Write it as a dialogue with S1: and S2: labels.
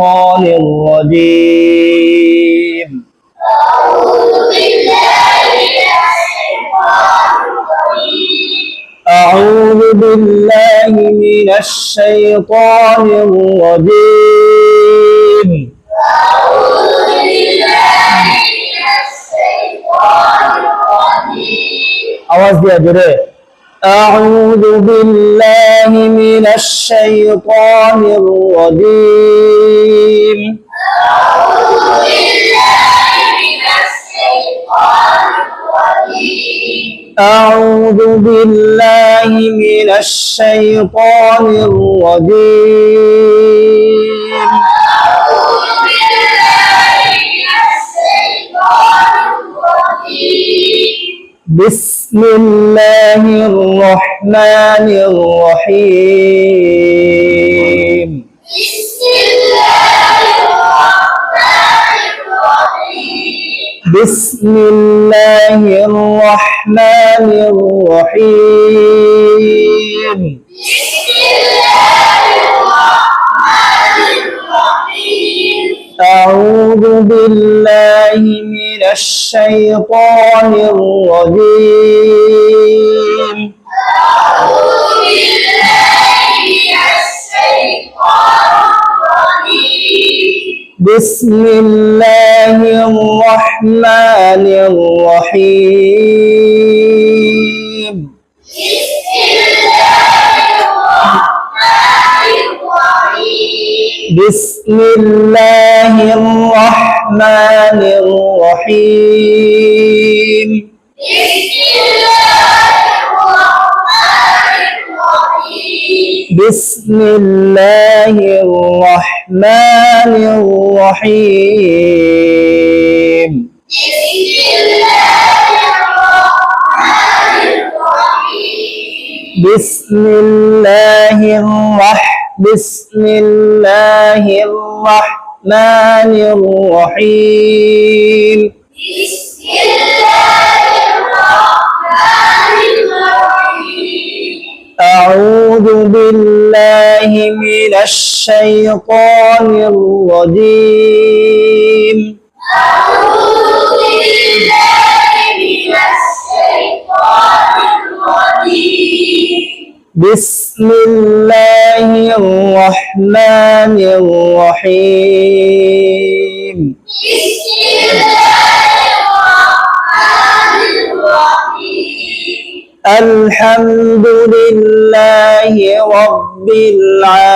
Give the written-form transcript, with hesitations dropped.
S1: الشيطان الرجيم. أعوذ بالله من الشيطان الرجيم. आवाज दिया जोरे। أعوذ بالله من الشيطان الرجيم. أعوذ بالله من الشيطان الرجيم. بسم الله الرحمن الرحيم. بسم الله الرحمن الرحيم. أعوذ بالله من الشيطان الرجيم. بسم الله الرحمن الرحيم. بسم الله الرحمن الرحيم. بسم الله الرحمن الرحيم. بسم الله الرحمن الرحيم. أعوذ بالله من الشيطان الرجيم. بسم الله الرحمن الرحيم. الحمد لله رب العالمين.